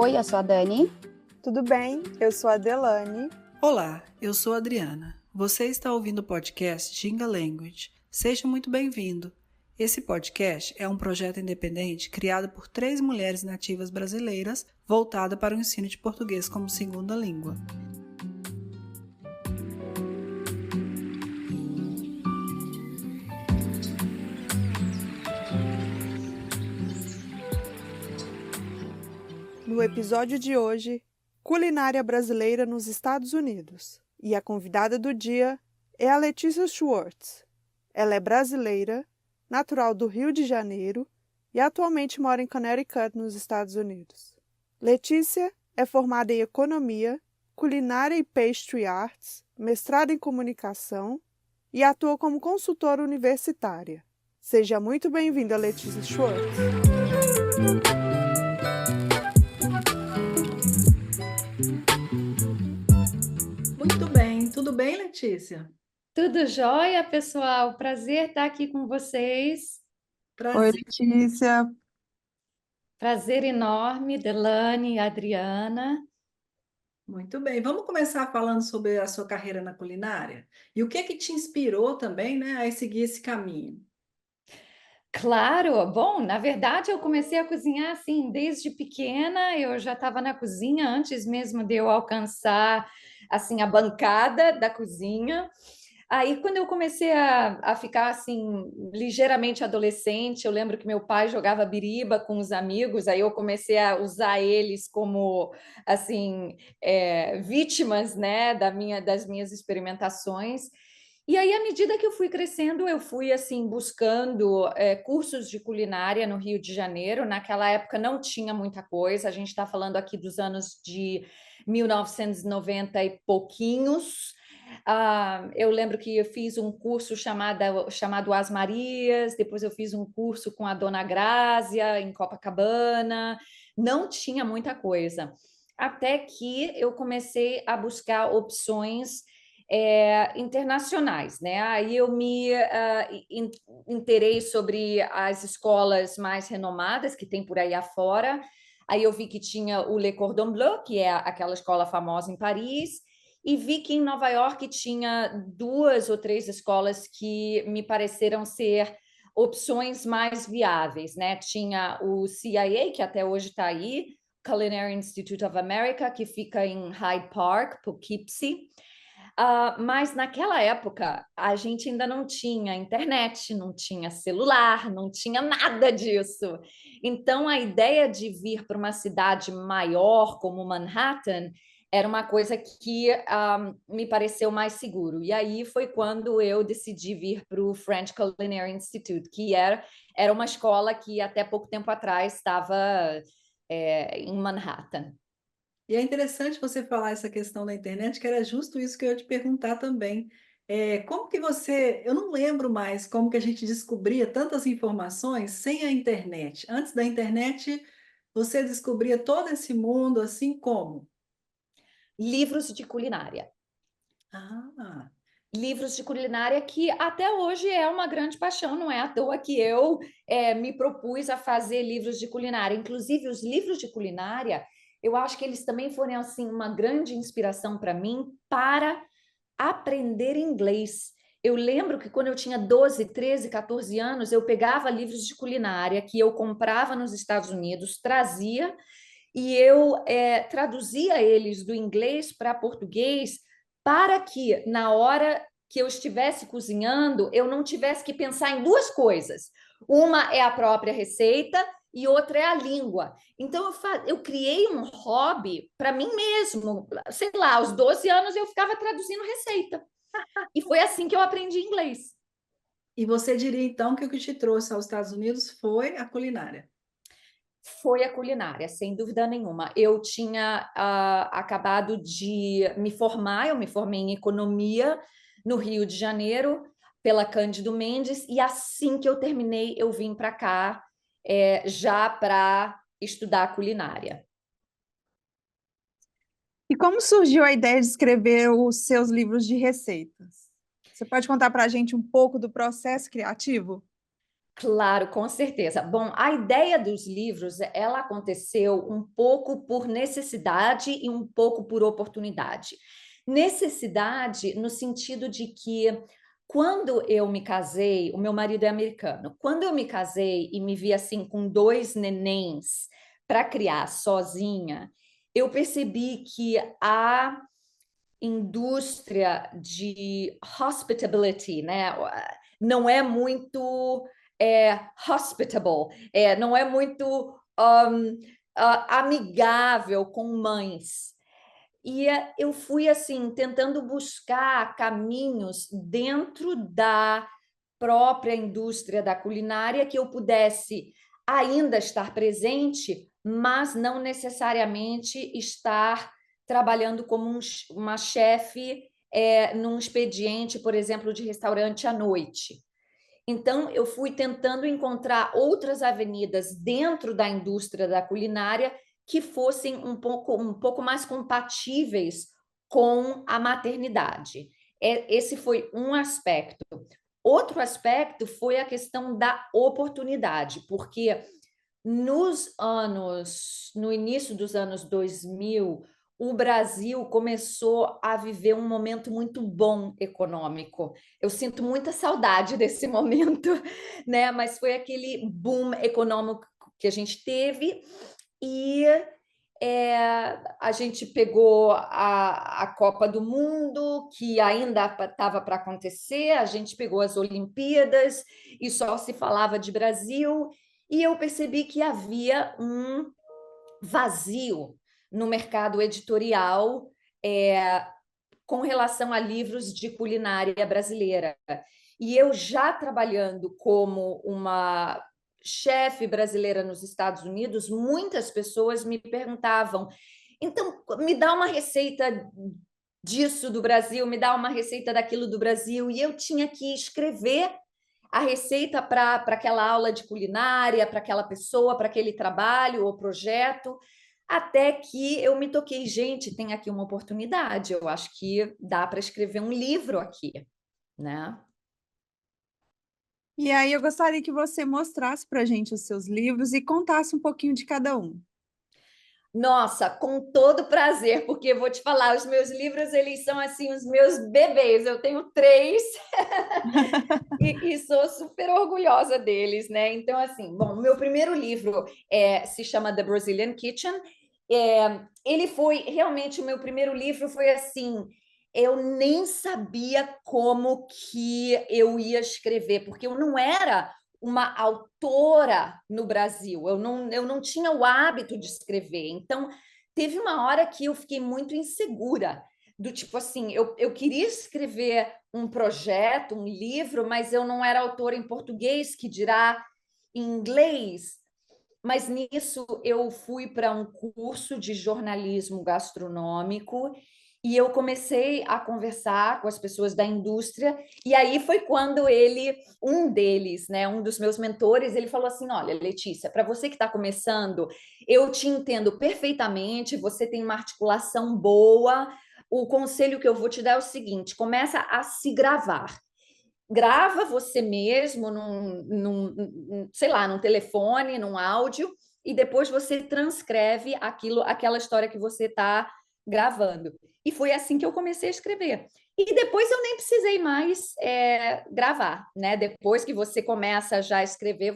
Oi, eu sou a Dani. Tudo bem? Eu sou a Delane. Olá, eu sou a Adriana. Você está ouvindo o podcast Ginga Language. Seja muito bem-vindo. Esse podcast é um projeto independente criado por 3 mulheres nativas brasileiras voltada para o ensino de português como segunda língua. No episódio de hoje, culinária brasileira nos Estados Unidos. E a convidada do dia é a Letícia Schwartz. Ela é brasileira, natural do Rio de Janeiro e atualmente mora em Connecticut, nos Estados Unidos. Letícia é formada em Economia, Culinária e Pastry Arts, mestrada em Comunicação e atua como consultora universitária. Seja muito bem-vinda, Letícia Schwartz. Muito bem, tudo bem, Letícia? Tudo jóia, pessoal? Prazer estar aqui com vocês. Oi, Letícia. Prazer enorme, Delane, Adriana. Muito bem, vamos começar falando sobre a sua carreira na culinária? E o que é que te inspirou também, né, a seguir esse caminho? Claro, bom, na verdade eu comecei a cozinhar assim desde pequena, eu já estava na cozinha antes mesmo de eu alcançar assim a bancada da cozinha. Aí quando eu comecei a ficar assim ligeiramente adolescente, eu lembro que meu pai jogava biriba com os amigos, aí eu comecei a usar eles como assim vítimas, né, das minhas experimentações. E aí, à medida que eu fui crescendo, eu fui assim buscando cursos de culinária no Rio de Janeiro. Naquela época não tinha muita coisa. A gente está falando aqui dos anos de 1990 e pouquinhos. Eu lembro que eu fiz um curso chamado As Marias. Depois eu fiz um curso com a Dona Grácia em Copacabana. Não tinha muita coisa. Até que eu comecei a buscar opções internacionais, né? Aí eu me inteirei sobre as escolas mais renomadas que tem por aí afora. Aí eu vi que tinha o Le Cordon Bleu, que é aquela escola famosa em Paris, e vi que em Nova York tinha 2 ou 3 escolas que me pareceram ser opções mais viáveis, né? Tinha o CIA, que até hoje está aí, Culinary Institute of America, que fica em Hyde Park, Poughkeepsie. Mas naquela época a gente ainda não tinha internet, não tinha celular, não tinha nada disso. Então a ideia de vir para uma cidade maior como Manhattan era uma coisa que me pareceu mais seguro. E aí foi quando eu decidi vir para o French Culinary Institute, que era uma escola que até pouco tempo atrás estava em Manhattan. E é interessante você falar essa questão da internet, que era justo isso que eu ia te perguntar também. Como que você, eu não lembro mais como que a gente descobria tantas informações sem a internet. Antes da internet, você descobria todo esse mundo assim como? Livros de culinária. Ah, Livros de culinária que até hoje é uma grande paixão, não é à toa que eu me propus a fazer livros de culinária. Inclusive, os livros de culinária, eu acho que eles também foram assim uma grande inspiração para mim para aprender inglês. Eu lembro que quando eu tinha 12, 13, 14 anos, eu pegava livros de culinária que eu comprava nos Estados Unidos, trazia e eu traduzia eles do inglês para português para que, na hora que eu estivesse cozinhando, eu não tivesse que pensar em 2 coisas. Uma é a própria receita e outra é a língua. Então, eu criei um hobby para mim mesmo. Sei lá, aos 12 anos eu ficava traduzindo receita. E foi assim que eu aprendi inglês. e você diria então que o que te trouxe aos Estados Unidos foi a culinária? Foi a culinária, sem dúvida nenhuma. Eu tinha acabado de me formar, eu me formei em economia no Rio de Janeiro, pela Cândido Mendes, e assim que eu terminei, eu vim para cá já para estudar culinária. E como surgiu a ideia de escrever os seus livros de receitas? Você pode contar para a gente um pouco do processo criativo? Claro, com certeza. Bom, a ideia dos livros, ela aconteceu um pouco por necessidade e um pouco por oportunidade. Necessidade no sentido de que quando eu me casei, o meu marido é americano. Quando eu me casei e me vi assim com dois nenéns para criar sozinha, eu percebi que a indústria de hospitality, né? Não é muito hospitable, não é muito amigável com mães. E eu fui assim tentando buscar caminhos dentro da própria indústria da culinária que eu pudesse ainda estar presente, mas não necessariamente estar trabalhando como uma chefe num expediente, por exemplo, de restaurante à noite. Então, eu fui tentando encontrar outras avenidas dentro da indústria da culinária que fossem um pouco mais compatíveis com a maternidade. Esse foi um aspecto. Outro aspecto foi a questão da oportunidade, porque no início dos anos 2000, o Brasil começou a viver um momento muito bom econômico. Eu sinto muita saudade desse momento, né? Mas foi aquele boom econômico que a gente teve e a gente pegou a Copa do Mundo, que ainda estava para acontecer, a gente pegou as Olimpíadas e só se falava de Brasil, e eu percebi que havia um vazio no mercado editorial com relação a livros de culinária brasileira. E eu já trabalhando como uma chefe brasileira nos Estados Unidos, muitas pessoas me perguntavam: então, me dá uma receita disso do Brasil, me dá uma receita daquilo do Brasil, e eu tinha que escrever a receita para aquela aula de culinária, para aquela pessoa, para aquele trabalho ou projeto, até que eu me toquei, gente, tem aqui uma oportunidade, eu acho que dá para escrever um livro aqui, né? E aí eu gostaria que você mostrasse para a gente os seus livros e contasse um pouquinho de cada um. Nossa, com todo prazer, porque eu vou te falar, os meus livros, eles são assim os meus bebês. Eu tenho 3 e sou super orgulhosa deles, né? Então, assim, bom, o meu primeiro livro se chama The Brazilian Kitchen. Ele foi realmente o meu primeiro livro, foi assim, eu nem sabia como que eu ia escrever, porque eu não era uma autora no Brasil, eu não tinha o hábito de escrever. Então, teve uma hora que eu fiquei muito insegura, do tipo assim, eu queria escrever um projeto, um livro, mas eu não era autora em português, que dirá em inglês. Mas nisso eu fui para um curso de jornalismo gastronômico e eu comecei a conversar com as pessoas da indústria, e aí foi quando um deles, né, um dos meus mentores, ele falou assim: olha, Letícia, para você que está começando, eu te entendo perfeitamente, você tem uma articulação boa, o conselho que eu vou te dar é o seguinte: começa a se gravar. Grava você mesmo sei lá, num telefone, num áudio, e depois você transcreve aquela história que você está gravando. E foi assim que eu comecei a escrever. E depois eu nem precisei mais gravar, né? Depois que você começa já a escrever,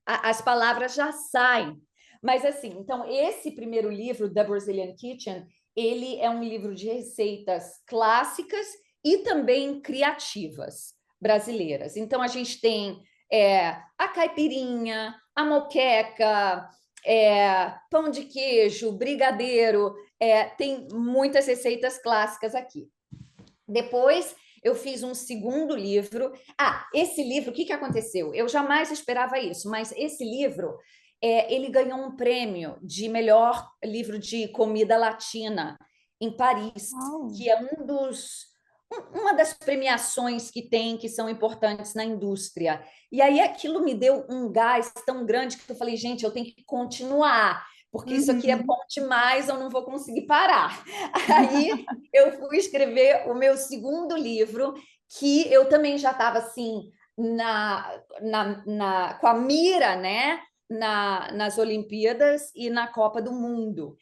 as palavras já saem. Mas assim, então esse primeiro livro, The Brazilian Kitchen, ele é um livro de receitas clássicas e também criativas brasileiras. Então, a gente tem a caipirinha, a moqueca, pão de queijo, brigadeiro, tem muitas receitas clássicas aqui. Depois, eu fiz um segundo livro. Esse livro, o que aconteceu? Eu jamais esperava isso, mas esse livro, ele ganhou um prêmio de melhor livro de comida latina em Paris, que é uma das premiações que são importantes na indústria. E aí aquilo me deu um gás tão grande que eu falei, gente, eu tenho que continuar, porque isso aqui é bom demais, eu não vou conseguir parar. Aí eu fui escrever o meu segundo livro, que eu também já estava assim com a mira, né, nas Olimpíadas e na Copa do Mundo.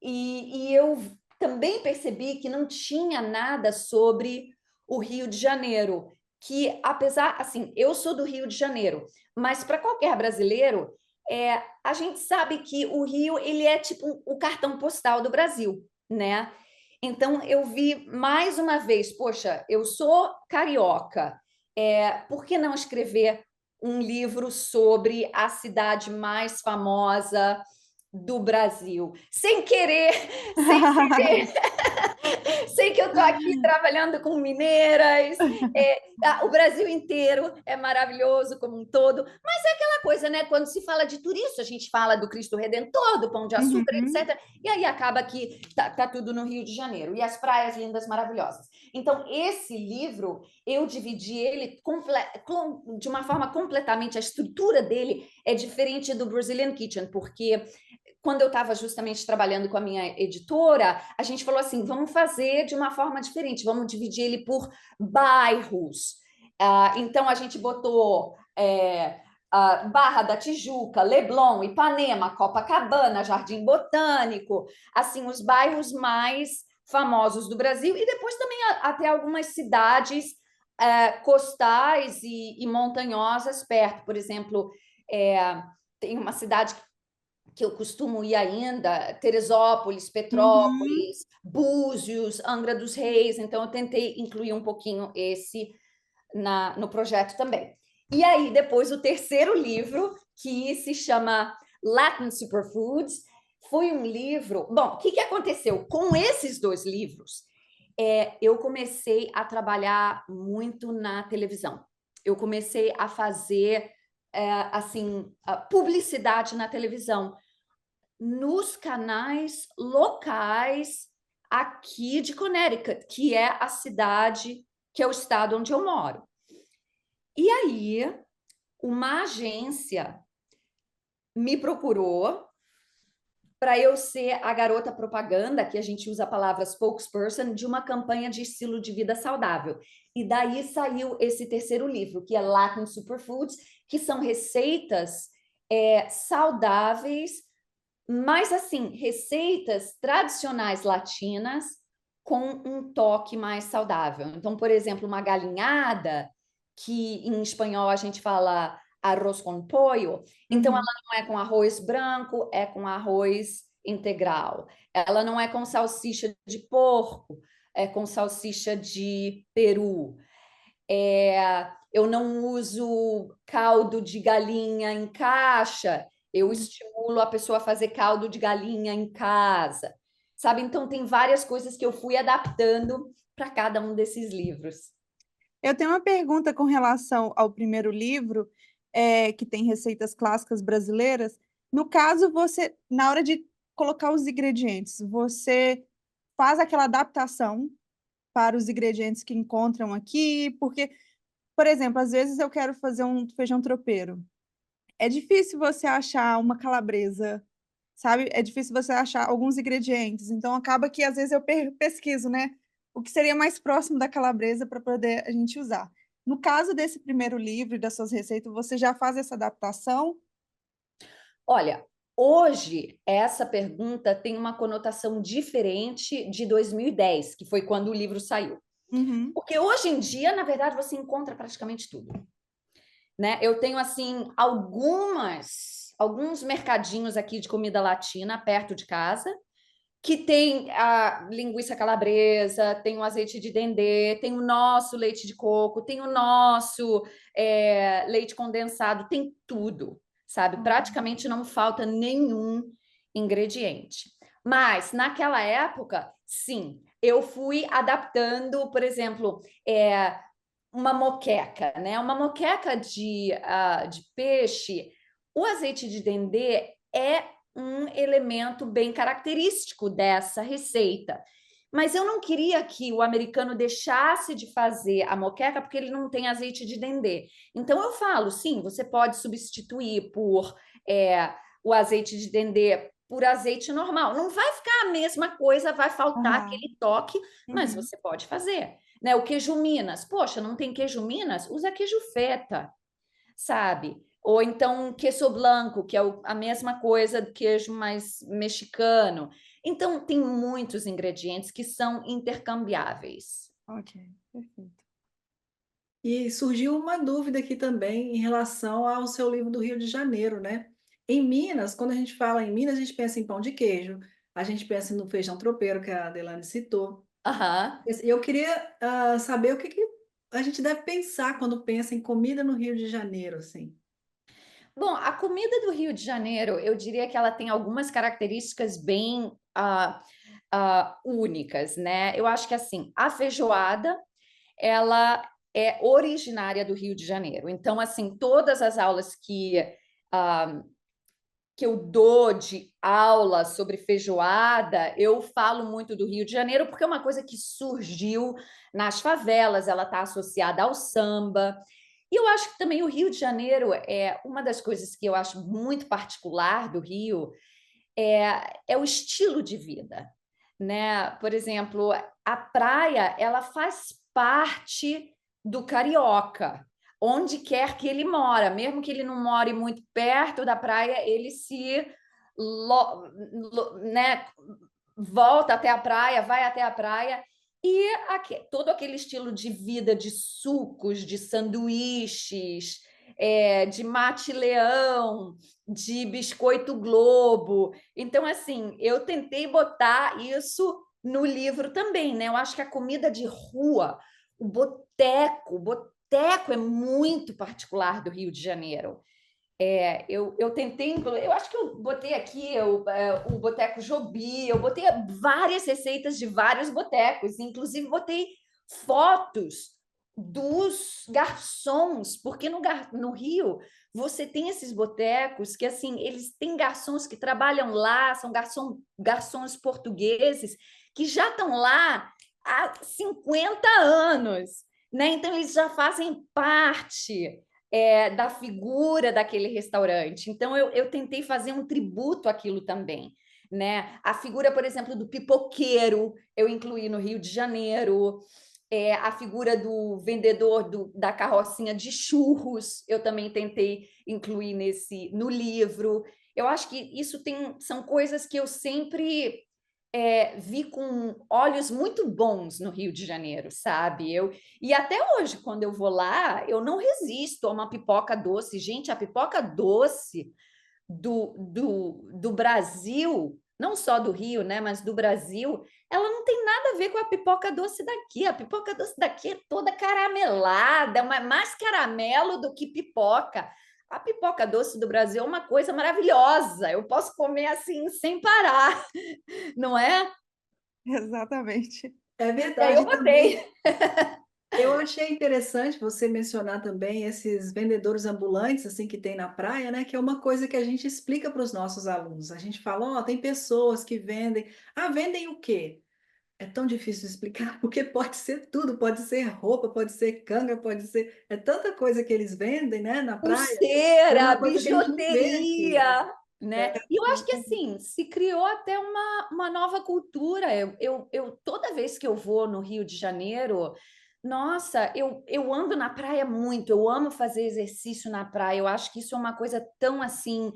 E eu também percebi que não tinha nada sobre o Rio de Janeiro, que apesar, assim, eu sou do Rio de Janeiro, mas para qualquer brasileiro, a gente sabe que o Rio ele é tipo o cartão postal do Brasil, né? Então eu vi mais uma vez, poxa, eu sou carioca, por que não escrever um livro sobre a cidade mais famosa do Brasil? Sem querer, sem querer, sei que eu estou aqui trabalhando com mineiras, o Brasil inteiro é maravilhoso como um todo, mas é aquela coisa, né? Quando se fala de turismo, a gente fala do Cristo Redentor, do Pão de Açúcar, Uhum. etc. E aí acaba que tá tudo no Rio de Janeiro, e as praias lindas, maravilhosas. Então, esse livro, eu dividi ele de uma forma completamente, a estrutura dele é diferente do Brazilian Kitchen, porque quando eu estava justamente trabalhando com a minha editora, a gente falou assim, vamos fazer de uma forma diferente, vamos dividir ele por bairros. Então, a gente botou Barra da Tijuca, Leblon, Ipanema, Copacabana, Jardim Botânico, assim, os bairros mais famosos do Brasil, e depois também até algumas cidades costais e montanhosas perto. Por exemplo, tem uma cidade que eu costumo ir ainda, Teresópolis, Uhum. Petrópolis, Búzios, Angra dos Reis, então eu tentei incluir um pouquinho esse no projeto também. E aí, depois, o terceiro livro, que se chama Latin Superfoods, foi um livro... Bom, o que aconteceu? Com esses dois livros, eu comecei a trabalhar muito na televisão. Eu comecei a fazer assim, publicidade na televisão, nos canais locais aqui de Connecticut, que é a cidade, que é o estado onde eu moro. E aí, uma agência me procurou para eu ser a garota propaganda, que a gente usa a palavra spokesperson, de uma campanha de estilo de vida saudável. E daí saiu esse terceiro livro, que é Latin Superfoods, que são receitas saudáveis, mas assim, receitas tradicionais latinas com um toque mais saudável. Então, por exemplo, uma galinhada, que em espanhol a gente fala arroz com pollo, então ela Uhum. não é com arroz branco, é com arroz integral. Ela não é com salsicha de porco, é com salsicha de peru. Eu não uso caldo de galinha em caixa, eu estimulo a pessoa a fazer caldo de galinha em casa, sabe? Então, tem várias coisas que eu fui adaptando para cada um desses livros. Eu tenho uma pergunta com relação ao primeiro livro, que tem receitas clássicas brasileiras. No caso, você, na hora de colocar os ingredientes, você faz aquela adaptação para os ingredientes que encontram aqui? Porque, por exemplo, às vezes eu quero fazer um feijão tropeiro. É difícil você achar uma calabresa, sabe? É difícil você achar alguns ingredientes. Então, acaba que às vezes eu pesquiso, né? O que seria mais próximo da calabresa para poder a gente usar. No caso desse primeiro livro e das suas receitas, você já faz essa adaptação? Olha, hoje essa pergunta tem uma conotação diferente de 2010, que foi quando o livro saiu. Uhum. Porque hoje em dia, na verdade, você encontra praticamente tudo, né? Eu tenho assim alguns mercadinhos aqui de comida latina perto de casa que tem a linguiça calabresa, tem o azeite de dendê, tem o nosso leite de coco, tem o nosso leite condensado, tem tudo, sabe? Praticamente não falta nenhum ingrediente. Mas naquela época, sim, eu fui adaptando, por exemplo, uma moqueca, né? Uma moqueca de peixe. O azeite de dendê é um elemento bem característico dessa receita. Mas eu não queria que o americano deixasse de fazer a moqueca porque ele não tem azeite de dendê. Então eu falo, sim, você pode substituir por o azeite de dendê por azeite normal. Não vai ficar a mesma coisa, vai faltar Aham. aquele toque, mas Uhum. você pode fazer. né? O queijo Minas, poxa, não tem queijo Minas? Usa queijo feta, sabe? Ou então queso blanco, que é a mesma coisa do queijo mais mexicano. Então, tem muitos ingredientes que são intercambiáveis. Ok, perfeito. E surgiu uma dúvida aqui também em relação ao seu livro do Rio de Janeiro, né? Em Minas, quando a gente fala em Minas, a gente pensa em pão de queijo, a gente pensa no feijão tropeiro, que a Adelane citou. Aham. E eu queria saber o que que a gente deve pensar quando pensa em comida no Rio de Janeiro, assim. Bom, a comida do Rio de Janeiro, eu diria que ela tem algumas características bem únicas, né? Eu acho que assim, a feijoada, ela é originária do Rio de Janeiro. Então, assim, todas as aulas ah, que eu dou de aula sobre feijoada, eu falo muito do Rio de Janeiro, porque é uma coisa que surgiu nas favelas, ela está associada ao samba. E eu acho que também o Rio de Janeiro é uma das coisas que eu acho muito particular do Rio, é o estilo de vida, né? Por exemplo, a praia, ela faz parte do carioca, onde quer que ele mora, mesmo que ele não more muito perto da praia, ele né, volta até a praia, vai até a praia. E todo aquele estilo de vida de sucos, de sanduíches, de mate-leão, de biscoito Globo. Então, assim, eu tentei botar isso no livro também, né? Eu acho que a comida de rua, o boteco é muito particular do Rio de Janeiro. Eu tentei incluir, eu acho que eu botei aqui o Boteco Jobi, eu botei várias receitas de vários botecos, inclusive botei fotos dos garçons, porque no Rio você tem esses botecos que assim, eles têm garçons que trabalham lá, são garçons portugueses que já estão lá há 50 anos, né? Então eles já fazem parte da figura daquele restaurante. Então, eu tentei fazer um tributo àquilo também. Né? A figura, por exemplo, do pipoqueiro, eu incluí no Rio de Janeiro. A figura do vendedor da carrocinha de churros, eu também tentei incluir no livro. Eu acho que isso são coisas que eu sempre vi com olhos muito bons no Rio de Janeiro, sabe? E até hoje, quando eu vou lá, eu não resisto a uma pipoca doce. Gente, a pipoca doce do Brasil, não só do Rio, né, mas do Brasil, ela não tem nada a ver com a pipoca doce daqui. A pipoca doce daqui é toda caramelada, mais caramelo do que pipoca. A pipoca doce do Brasil é uma coisa maravilhosa. Eu posso comer assim sem parar, não é? Exatamente. É E aí eu verdade também. botei. Eu achei interessante você mencionar também esses vendedores ambulantes assim que tem na praia, né? Que é uma coisa que a gente explica para os nossos alunos. A gente fala, ó, tem pessoas que vendem. Ah, vendem o quê? É tão difícil de explicar, porque pode ser tudo, pode ser roupa, pode ser canga, pode ser. É tanta coisa que eles vendem, né, na praia. É Pulseira, uma coisa que a gente não vê aqui. bijuteria, né? E eu acho que assim, se criou até uma nova cultura. Toda vez que eu vou no Rio de Janeiro, nossa, eu ando na praia muito, eu amo fazer exercício na praia. Eu acho que isso é uma coisa tão assim,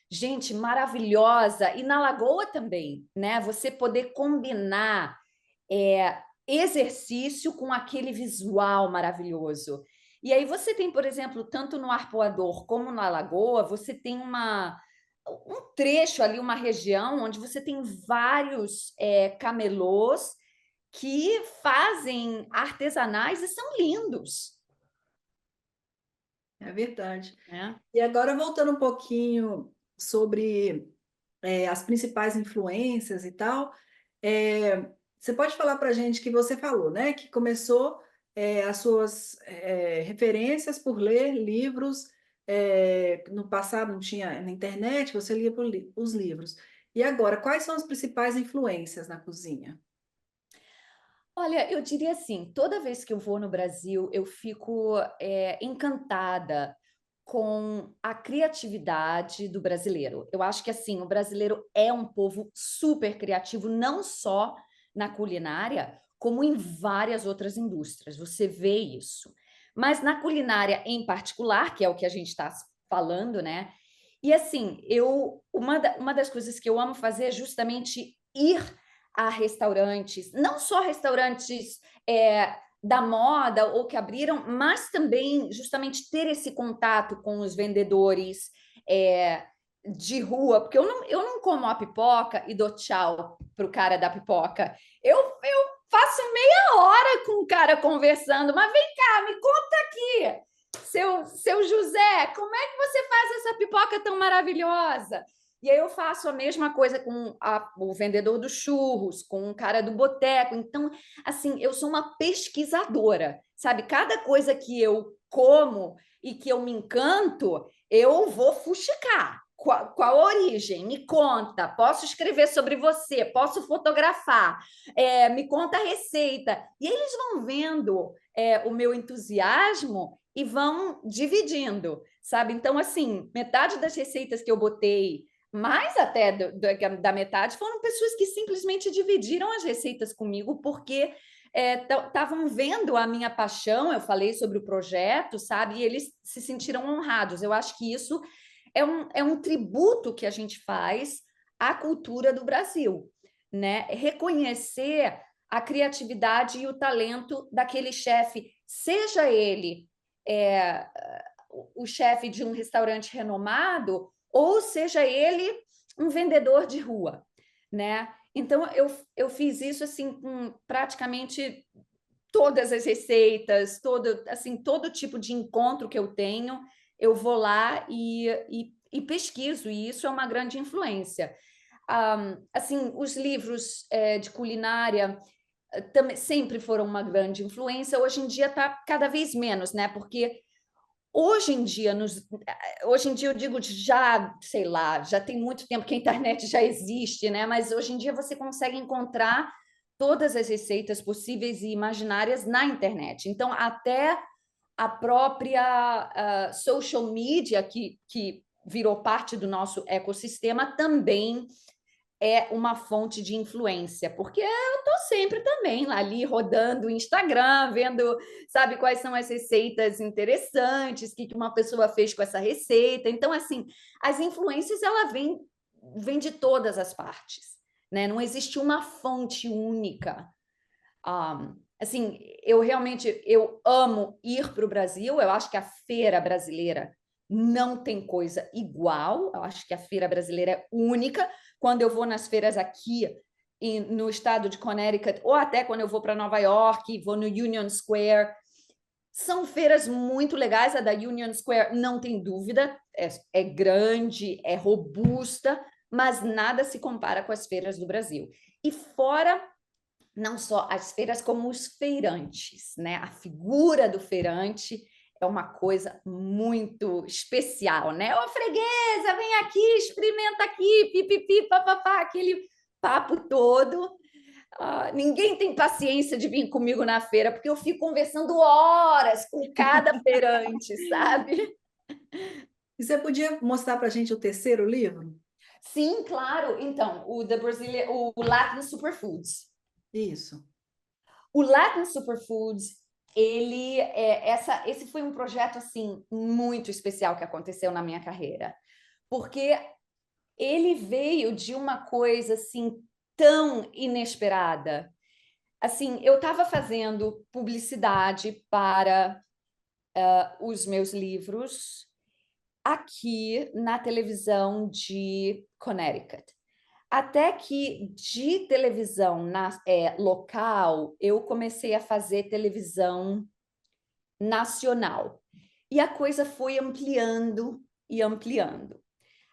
gente, maravilhosa. E na Lagoa também, né? Você poder combinar exercício com aquele visual maravilhoso. E aí você tem, por exemplo, tanto no Arpoador como na Lagoa, você tem um trecho ali, uma região onde você tem vários camelôs que fazem artesanais e são lindos. É verdade. Né? E agora, voltando um pouquinho sobre as principais influências e tal, você pode falar para a gente que você falou, né? Que começou as suas referências por ler livros. No passado não tinha na internet, você lia os livros. E agora, quais são as principais influências na cozinha? Olha, eu diria assim, toda vez que eu vou no Brasil, eu fico encantada com a criatividade do brasileiro. Eu acho que assim, o brasileiro é um povo super criativo, não só na culinária, como em várias outras indústrias. Você vê isso. Mas na culinária em particular, que é o que a gente está falando, né? E assim, uma das coisas que eu amo fazer é justamente ir a restaurantes, não só restaurantes da moda ou que abriram, mas também justamente ter esse contato com os vendedores de rua, porque eu não como a pipoca e dou tchau pro cara da pipoca. Eu faço meia hora com o cara conversando, mas vem cá, me conta aqui. Seu José, como é que você faz essa pipoca tão maravilhosa? E aí eu faço a mesma coisa com o vendedor dos churros, com o cara do boteco. Então, assim, eu sou uma pesquisadora, sabe? Cada coisa que eu como e que eu me encanto, eu vou fuxicar. Qual a origem? Me conta. Posso escrever sobre você, posso fotografar, me conta a receita. E eles vão vendo o meu entusiasmo e vão dividindo, sabe? Então, assim, metade das receitas que eu botei, mais até da metade, foram pessoas que simplesmente dividiram as receitas comigo porque estavam vendo a minha paixão. Eu falei sobre o projeto, sabe? E eles se sentiram honrados. Eu acho que isso é um tributo que a gente faz à cultura do Brasil, né? Reconhecer a criatividade e o talento daquele chefe, seja ele o chefe de um restaurante renomado, ou seja ele um vendedor de rua, né? Então, eu fiz isso assim com praticamente todas as receitas, todo tipo de encontro que eu tenho, eu vou lá e pesquiso, e isso é uma grande influência. Assim, os livros de culinária também sempre foram uma grande influência. Hoje em dia está cada vez menos, né? Porque hoje em dia eu digo já, sei lá, já tem muito tempo que a internet já existe, né? Mas hoje em dia você consegue encontrar todas as receitas possíveis e imaginárias na internet. Então, até a própria social media, que virou parte do nosso ecossistema, também é uma fonte de influência, porque eu estou sempre também lá ali rodando o Instagram, vendo, sabe, quais são as receitas interessantes, o que uma pessoa fez com essa receita. Então, assim, as influências, ela vem de todas as partes, né? Não existe uma fonte única. Assim, eu amo ir para o Brasil. Eu acho que a feira brasileira não tem coisa igual. Eu acho que a feira brasileira é única. Quando eu vou nas feiras aqui no estado de Connecticut, ou até quando eu vou para Nova York, vou no Union Square, são feiras muito legais. A da Union Square, não tem dúvida, é grande, é robusta, mas nada se compara com as feiras do Brasil. E fora não só as feiras, como os feirantes, né? A figura do feirante é uma coisa muito especial, né? Ô, freguesa, vem aqui, experimenta aqui, pipipi, papapá, aquele papo todo. Ninguém tem paciência de vir comigo na feira, porque eu fico conversando horas com cada feirante, sabe? E você podia mostrar para a gente o terceiro livro? Sim, claro. Então, o Latin Superfoods. Isso. O Latin Superfoods, esse foi um projeto assim muito especial que aconteceu na minha carreira, porque ele veio de uma coisa assim tão inesperada. Assim, eu estava fazendo publicidade para os meus livros aqui na televisão de Connecticut. Até que de televisão local, eu comecei a fazer televisão nacional. E a coisa foi ampliando e ampliando.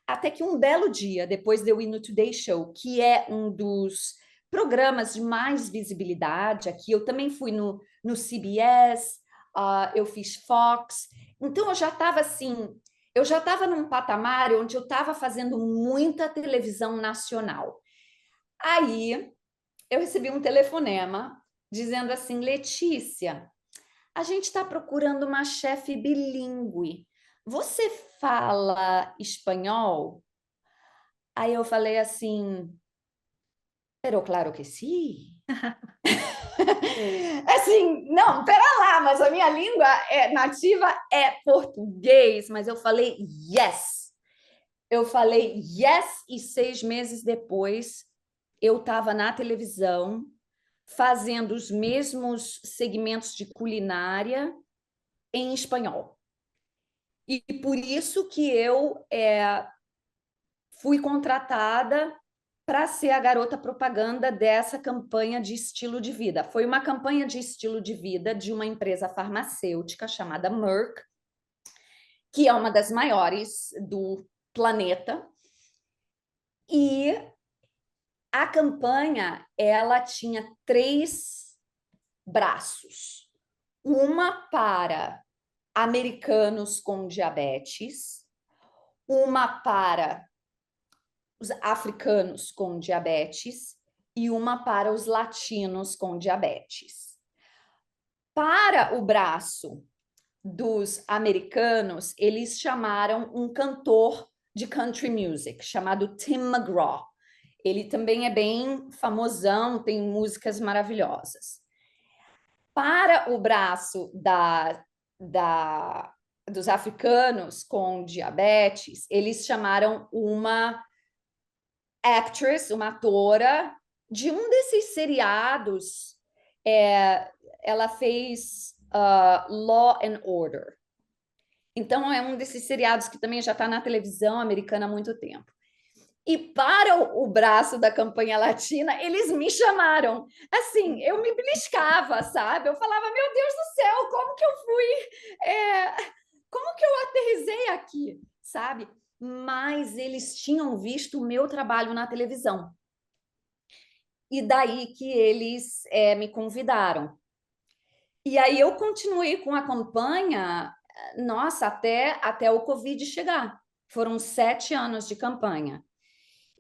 Até que um belo dia, depois de eu ir no Today Show, que é um dos programas de mais visibilidade aqui, eu também fui no CBS, eu fiz Fox. Então, eu já estava num patamar onde eu estava fazendo muita televisão nacional. Aí eu recebi um telefonema dizendo assim: Letícia, a gente está procurando uma chefe bilíngue. Você fala espanhol? Aí eu falei assim: pero claro que sí. Assim, não, pera lá, mas a minha língua nativa é português, mas eu falei yes. Eu falei yes e 6 meses depois eu estava na televisão fazendo os mesmos segmentos de culinária em espanhol. E por isso que eu fui contratada para ser a garota propaganda dessa campanha de estilo de vida. Foi uma campanha de estilo de vida de uma empresa farmacêutica chamada Merck, que é uma das maiores do planeta. E a campanha, ela tinha 3 braços. Uma para americanos com diabetes, uma para os africanos com diabetes e uma para os latinos com diabetes. Para o braço dos americanos, eles chamaram um cantor de country music chamado Tim McGraw. Ele também é bem famosão, tem músicas maravilhosas. Para o braço dos africanos com diabetes, eles chamaram uma actress, uma atora, de um desses seriados. Ela fez Law and Order. Então, é um desses seriados que também já está na televisão americana há muito tempo. E para o braço da campanha latina, eles me chamaram. Assim, eu me beliscava, sabe? Eu falava, meu Deus do céu, como que eu fui... como que eu aterrissei aqui, sabe? Mas eles tinham visto o meu trabalho na televisão. E daí que eles me convidaram. E aí eu continuei com a campanha, nossa, até o Covid chegar. Foram 7 anos de campanha.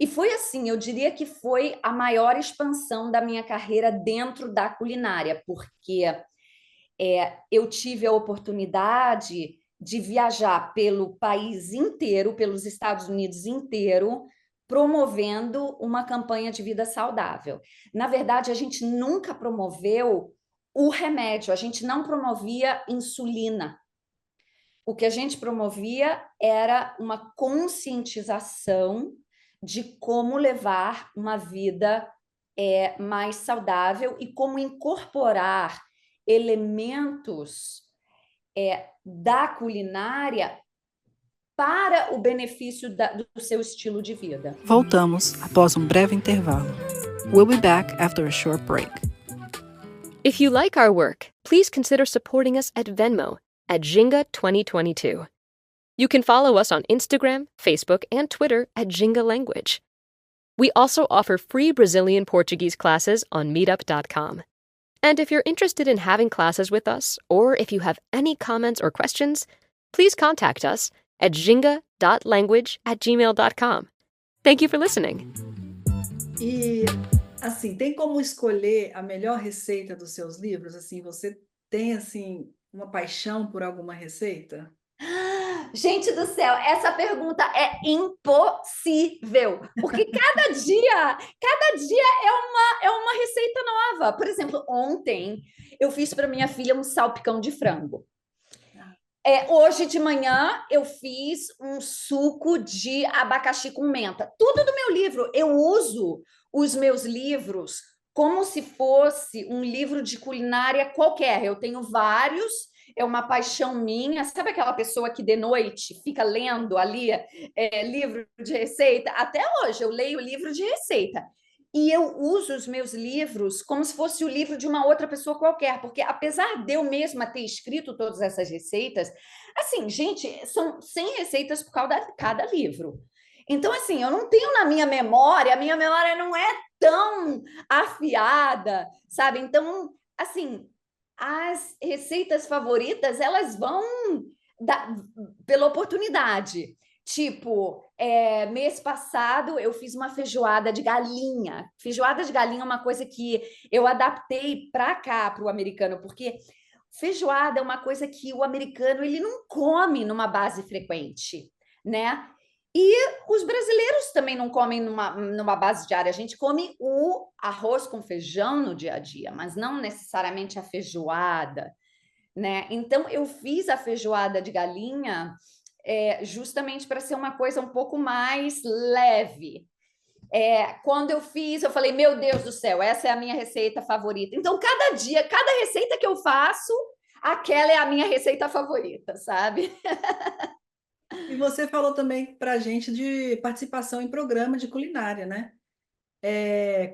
E foi assim, eu diria que foi a maior expansão da minha carreira dentro da culinária, porque eu tive a oportunidade de viajar pelo país inteiro, pelos Estados Unidos inteiro, promovendo uma campanha de vida saudável. Na verdade, a gente nunca promoveu o remédio, a gente não promovia insulina. O que a gente promovia era uma conscientização de como levar uma vida mais saudável e como incorporar elementos da culinária para o benefício do seu estilo de vida. Voltamos após um breve intervalo. We'll be back after a short break. If you like our work, please consider supporting us at Venmo at Jinga 2022. You can follow us on Instagram, Facebook, and Twitter at Jinga Language. We also offer free Brazilian Portuguese classes on meetup.com. And if you're interested in having classes with us, or if you have any comments or questions, please contact us at jinga.language@gmail.com. Thank you for listening. E, assim, tem como escolher a melhor receita dos seus livros? Assim, você tem, assim, uma paixão por alguma receita? Gente do céu, essa pergunta é impossível, porque cada dia é uma receita nova. Por exemplo, ontem eu fiz para minha filha um salpicão de frango. Hoje de manhã eu fiz um suco de abacaxi com menta. Tudo do meu livro. Eu uso os meus livros como se fosse um livro de culinária qualquer. Eu tenho vários, é uma paixão minha. Sabe aquela pessoa que de noite fica lendo ali livro de receita? Até hoje eu leio livro de receita. E eu uso os meus livros como se fosse o livro de uma outra pessoa qualquer, porque apesar de eu mesma ter escrito todas essas receitas, assim, gente, são 100 receitas por cada livro. Então, assim, eu não tenho na minha memória, a minha memória não é tão afiada, sabe? Então, assim, as receitas favoritas, elas vão pela oportunidade. Tipo, mês passado eu fiz uma feijoada de galinha. Feijoada de galinha é uma coisa que eu adaptei para cá, para o americano, porque feijoada é uma coisa que o americano ele não come numa base frequente, né? E os brasileiros também não comem numa base diária. A gente come o arroz com feijão no dia a dia, mas não necessariamente a feijoada, né? Então, eu fiz a feijoada de galinha justamente para ser uma coisa um pouco mais leve. Quando eu fiz, eu falei, meu Deus do céu, essa é a minha receita favorita. Então, cada dia, cada receita que eu faço, aquela é a minha receita favorita, sabe? E você falou também para a gente de participação em programa de culinária, né?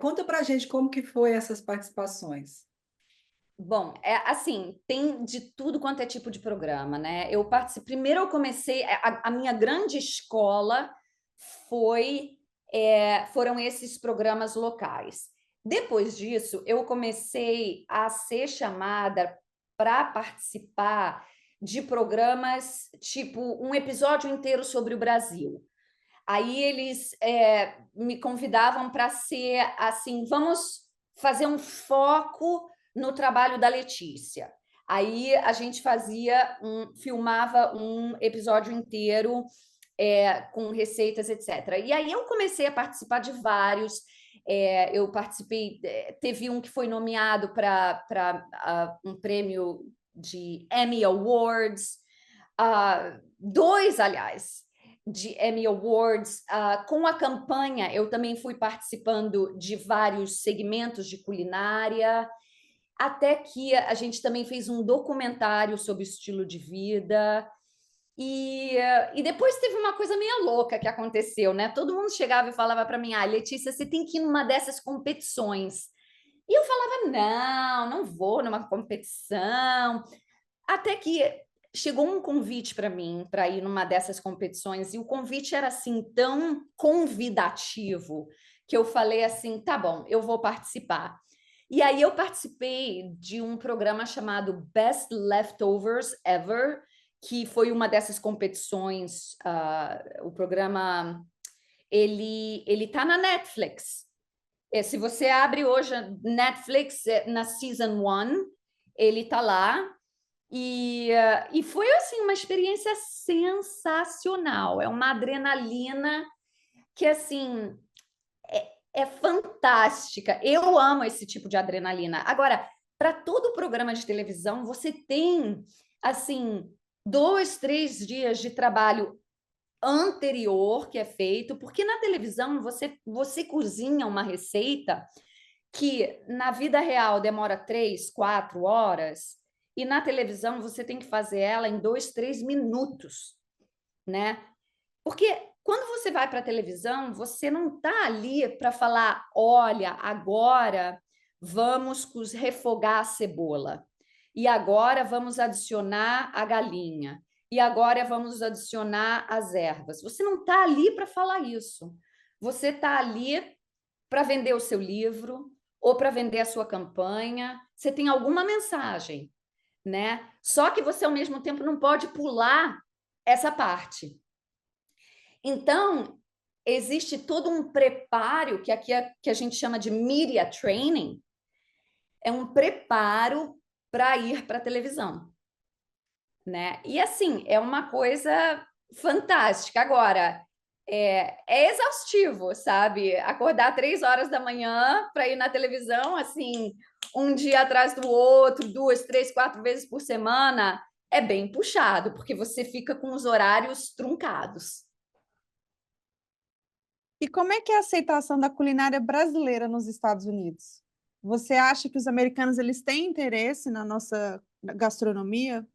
Conta para a gente como que foi essas participações. Bom, assim, tem de tudo quanto é tipo de programa, né? Eu participei, primeiro eu comecei, a minha grande escola foram esses programas locais. Depois disso, eu comecei a ser chamada para participar de programas tipo um episódio inteiro sobre o Brasil. Aí eles me convidavam para ser assim, vamos fazer um foco no trabalho da Letícia. Aí a gente filmava um episódio inteiro com receitas, etc. E aí eu comecei a participar de vários. Eu participei, teve um que foi nomeado para um prêmio de Emmy Awards, dois, aliás, de Emmy Awards. Com a campanha, eu também fui participando de vários segmentos de culinária, até que a gente também fez um documentário sobre o estilo de vida. E depois teve uma coisa meio louca que aconteceu, né? Todo mundo chegava e falava para mim, Letícia, você tem que ir numa dessas competições. E eu falava, não, não vou numa competição. Até que chegou um convite para mim para ir numa dessas competições, e o convite era assim tão convidativo que eu falei assim, tá bom, eu vou participar. E aí eu participei de um programa chamado Best Leftovers Ever, que foi uma dessas competições. O programa ele tá na Netflix. Se você abre hoje a Netflix na Season 1, ele tá lá. E foi assim uma experiência sensacional. É uma adrenalina que assim é fantástica. Eu amo esse tipo de adrenalina. Agora, para todo programa de televisão, você tem assim 2, 3 dias de trabalho anterior que é feito, porque na televisão você cozinha uma receita que na vida real demora 3, 4 horas, e na televisão você tem que fazer ela em 2, 3 minutos, né? Porque quando você vai para a televisão, você não está ali para falar, olha, agora vamos refogar a cebola, e agora vamos adicionar a galinha, e agora vamos adicionar as ervas. Você não está ali para falar isso. Você está ali para vender o seu livro ou para vender a sua campanha. Você tem alguma mensagem, né? Só que você, ao mesmo tempo, não pode pular essa parte. Então, existe todo um preparo, que aqui que a gente chama de media training, é um preparo para ir para a televisão, né? E assim, é uma coisa fantástica. Agora, é exaustivo, sabe? Acordar 3 horas da manhã para ir na televisão, assim, um dia atrás do outro, 2, 3, 4 vezes por semana, é bem puxado, porque você fica com os horários truncados. E como é que é a aceitação da culinária brasileira nos Estados Unidos? Você acha que os americanos eles têm interesse na nossa gastronomia?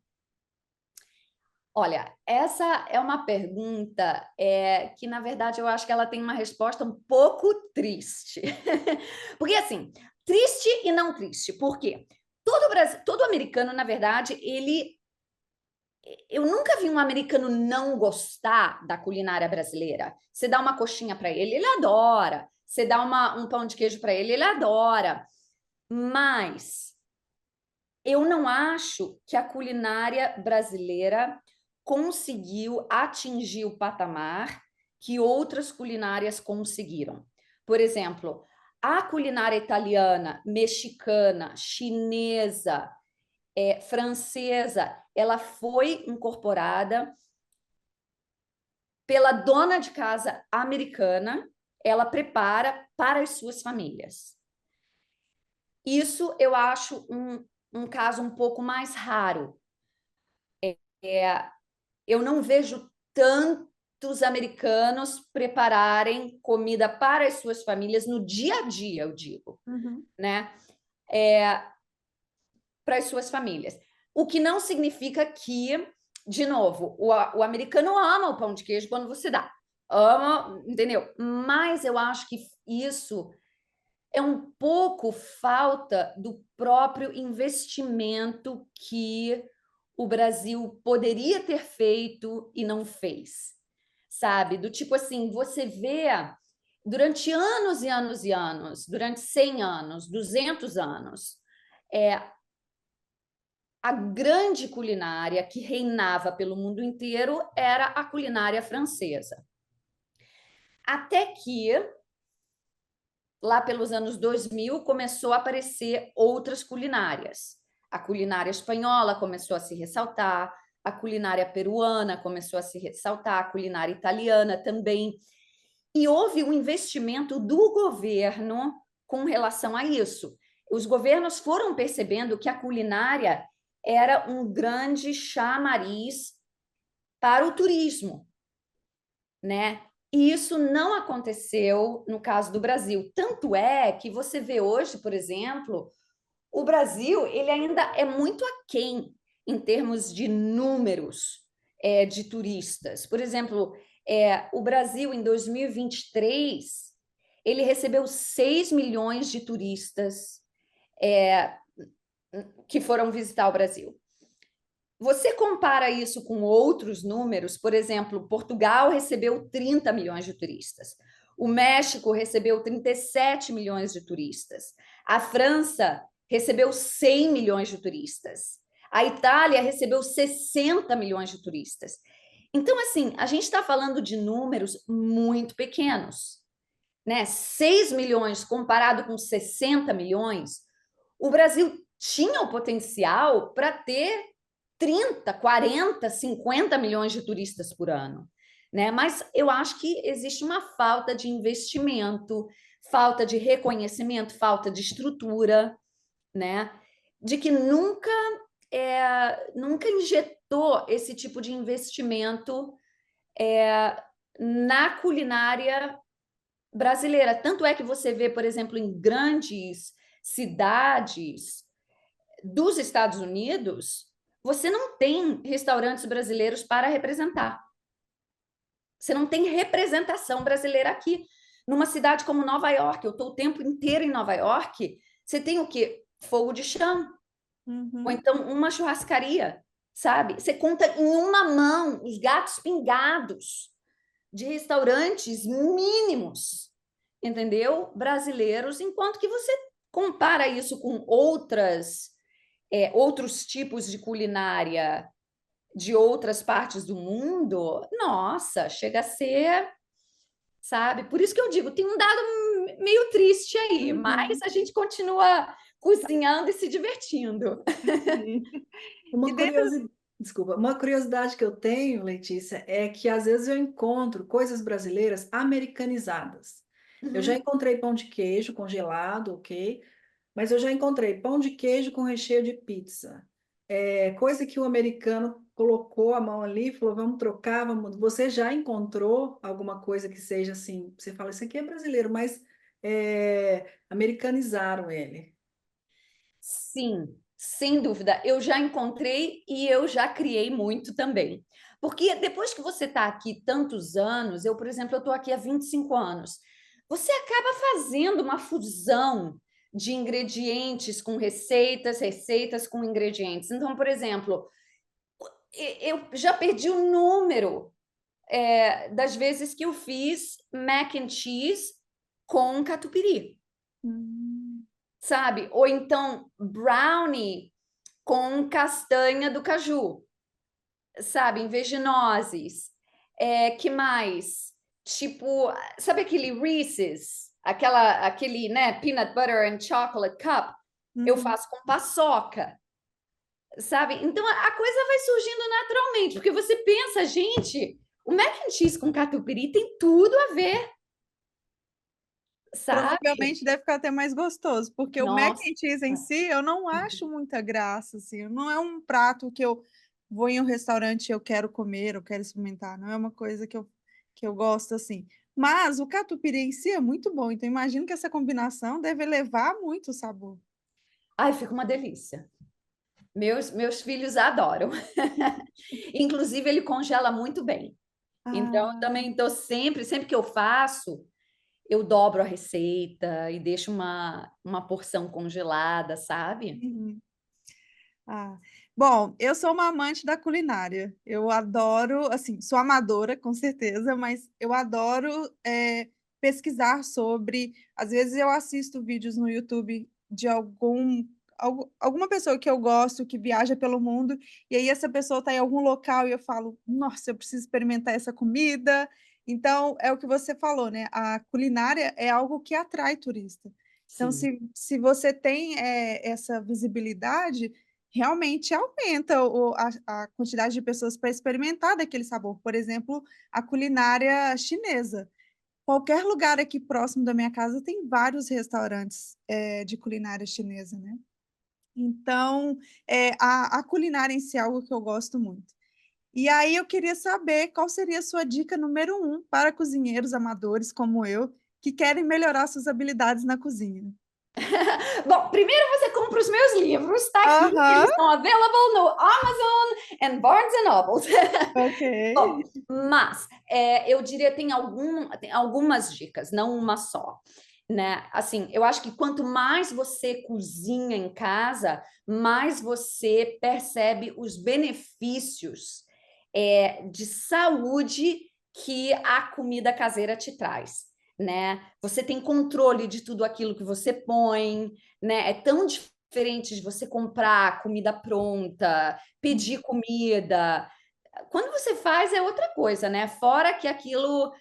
Olha, essa é uma pergunta que, na verdade, eu acho que ela tem uma resposta um pouco triste. Porque, assim, triste e não triste. Por quê? Todo americano, na verdade, eu nunca vi um americano não gostar da culinária brasileira. Você dá uma coxinha para ele, ele adora. Você dá um pão de queijo para ele, ele adora. Mas eu não acho que a culinária brasileira conseguiu atingir o patamar que outras culinárias conseguiram. Por exemplo, a culinária italiana, mexicana, chinesa, francesa, ela foi incorporada pela dona de casa americana, ela prepara para as suas famílias. Isso eu acho um caso um pouco mais raro. Eu não vejo tantos americanos prepararem comida para as suas famílias no dia a dia, eu digo, né? Para as suas famílias. O que não significa que, de novo, o americano ama o pão de queijo quando você dá. Ama, entendeu? Mas eu acho que isso é um pouco falta do próprio investimento que o Brasil poderia ter feito e não fez, sabe? Do tipo assim, você vê durante anos e anos e anos, durante 100 anos, 200 anos, a grande culinária que reinava pelo mundo inteiro era a culinária francesa. Até que lá pelos anos 2000, começou a aparecer outras culinárias. A culinária espanhola começou a se ressaltar, a culinária peruana começou a se ressaltar, a culinária italiana também. E houve um investimento do governo com relação a isso. Os governos foram percebendo que a culinária era um grande chamariz para o turismo, né? E isso não aconteceu no caso do Brasil. Tanto é que você vê hoje, por exemplo, o Brasil ele ainda é muito aquém em termos de números de turistas. Por exemplo, o Brasil em 2023 ele recebeu 6 milhões de turistas que foram visitar o Brasil. Você compara isso com outros números, por exemplo, Portugal recebeu 30 milhões de turistas, o México recebeu 37 milhões de turistas, a França recebeu 100 milhões de turistas, a Itália recebeu 60 milhões de turistas. Então, assim, a gente está falando de números muito pequenos, né? 6 milhões comparado com 60 milhões, o Brasil tinha o potencial para ter 30, 40, 50 milhões de turistas por ano, né? Mas eu acho que existe uma falta de investimento, falta de reconhecimento, falta de estrutura, né? De que nunca injetou esse tipo de investimento na culinária brasileira. Tanto é que você vê, por exemplo, em grandes cidades dos Estados Unidos, você não tem restaurantes brasileiros para representar. Você não tem representação brasileira aqui. Numa cidade como Nova York, eu estou o tempo inteiro em Nova York, você tem o quê? Fogo de chão. Ou então uma churrascaria, sabe? Você conta em uma mão os gatos pingados de restaurantes mínimos, entendeu? Brasileiros, enquanto que você compara isso com outros tipos de culinária de outras partes do mundo, nossa, chega a ser, sabe? Por isso que eu digo, tem um dado meio triste aí, mas a gente continua cozinhando e se divertindo. Desculpa, uma curiosidade que eu tenho, Letícia, é que às vezes eu encontro coisas brasileiras americanizadas. Eu já encontrei pão de queijo congelado, ok? Mas eu já encontrei pão de queijo com recheio de pizza. Coisa que o americano colocou a mão ali e falou, vamos trocar, vamos... Você já encontrou alguma coisa que seja assim? Você fala, isso aqui é brasileiro, mas americanizaram ele. Sim, sem dúvida. Eu já encontrei e eu já criei muito também. Porque depois que você está aqui tantos anos, eu, por exemplo, eu estou aqui há 25 anos, você acaba fazendo uma fusão de ingredientes com receitas, receitas com ingredientes. Então, por exemplo, eu já perdi o número das vezes que eu fiz mac and cheese com catupiry. Sabe? Ou então brownie com castanha do caju, sabe? Em vez de nozes. Que mais? Tipo, sabe aquele Reese's? Aquele, né, peanut butter and chocolate cup? Eu faço com paçoca, sabe? Então a coisa vai surgindo naturalmente, porque você pensa, gente, O mac and cheese com catupiry tem tudo a ver, sabe? Provavelmente deve ficar até mais gostoso, porque o mac Nossa. and cheese em si eu não acho muita graça, assim, não é um prato que eu vou em um restaurante e eu quero comer, eu quero experimentar, não é uma coisa que eu gosto assim. Mas o catupiry em si é muito bom, então imagino que essa combinação deve elevar muito o sabor. Ai, fica uma delícia. Meus filhos adoram. Inclusive, ele congela muito bem. Então, eu Ah, também estou sempre que eu faço, eu dobro a receita e deixo uma porção congelada, sabe? uhum. Ah, bom, eu sou uma amante da culinária. Eu adoro, assim, sou amadora, com certeza, mas eu adoro pesquisar sobre. Às vezes eu assisto vídeos no YouTube de alguma pessoa que eu gosto, que viaja pelo mundo, e aí essa pessoa está em algum local e eu falo, nossa, eu preciso experimentar essa comida. Então, é o que você falou, né? A culinária é algo que atrai turista. Então, Sim. se você tem essa visibilidade realmente aumenta a quantidade de pessoas para experimentar daquele sabor. Por exemplo, a culinária chinesa. Qualquer lugar aqui próximo da minha casa tem vários restaurantes de culinária chinesa, né? Então, a culinária em si é algo que eu gosto muito. E aí eu queria saber qual seria a sua dica número um para cozinheiros amadores como eu, que querem melhorar suas habilidades na cozinha. Bom, primeiro você compra os meus livros, tá aqui, Aham, eles estão available no Amazon and Barnes and Nobles. ok. Bom, mas eu diria tem algumas dicas, não uma só. Né? Assim, eu acho que quanto mais você cozinha em casa, mais você percebe os benefícios de saúde que a comida caseira te traz, né? Você tem controle de tudo aquilo que você põe, né? É tão diferente de você comprar comida pronta, pedir comida. Quando você faz é outra coisa, né? Fora que aquilo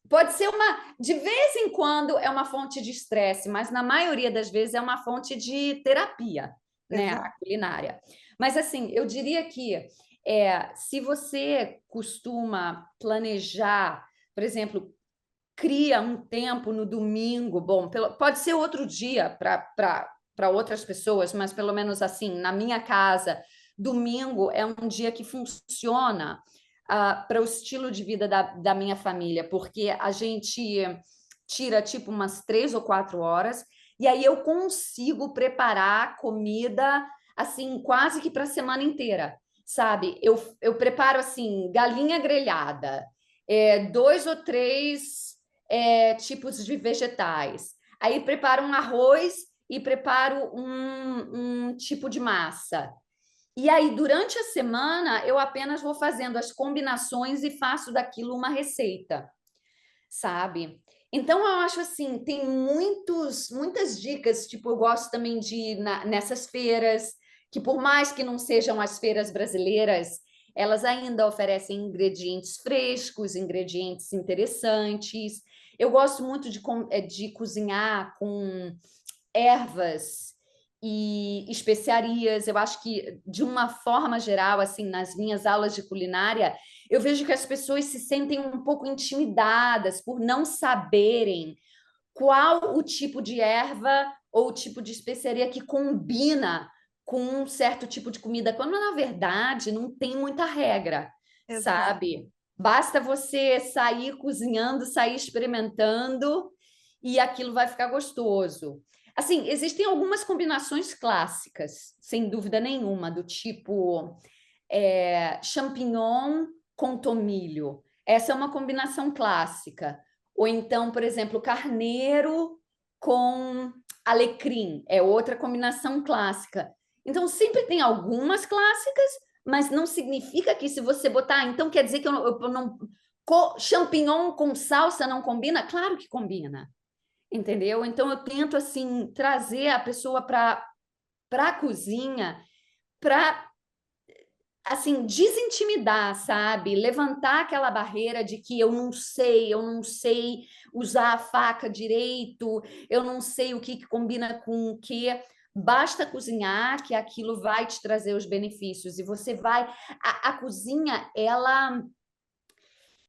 pode ser de vez em quando é uma fonte de estresse, mas na maioria das vezes é uma fonte de terapia, né? A Exato. culinária. Mas assim, eu diria que se você costuma planejar, por exemplo, cria um tempo no domingo, bom, pode ser outro dia para outras pessoas, mas pelo menos assim, na minha casa, domingo é um dia que funciona para o estilo de vida da minha família, porque a gente tira tipo umas 3 ou 4 horas e aí eu consigo preparar comida assim quase que para a semana inteira, sabe? Eu preparo assim galinha grelhada, 2 ou 3 tipos de vegetais. Aí preparo um arroz e preparo um tipo de massa. E aí, durante a semana, eu apenas vou fazendo as combinações e faço daquilo uma receita, sabe? Então, eu acho assim, tem muitas dicas, tipo, eu gosto também de ir nessas feiras, que por mais que não sejam as feiras brasileiras, elas ainda oferecem ingredientes frescos, ingredientes interessantes. Eu gosto muito de cozinhar com ervas e especiarias. Eu acho que, de uma forma geral, assim, nas minhas aulas de culinária, eu vejo que as pessoas se sentem um pouco intimidadas por não saberem qual o tipo de erva ou o tipo de especiaria que combina com um certo tipo de comida, quando na verdade não tem muita regra, Exato. sabe? Basta você sair cozinhando, sair experimentando e aquilo vai ficar gostoso. Assim, existem algumas combinações clássicas, sem dúvida nenhuma, do tipo champignon com tomilho. Essa é uma combinação clássica. Ou então, por exemplo, carneiro com alecrim, é outra combinação clássica. Então, sempre tem algumas clássicas, mas não significa que se você botar, então quer dizer que eu não champignon com salsa não combina? Claro que combina, entendeu? Então eu tento assim trazer a pessoa para a cozinha para assim desintimidar, sabe? Levantar aquela barreira de que eu não sei usar a faca direito, eu não sei o que combina com o que. Basta cozinhar que aquilo vai te trazer os benefícios e você vai. A cozinha, ela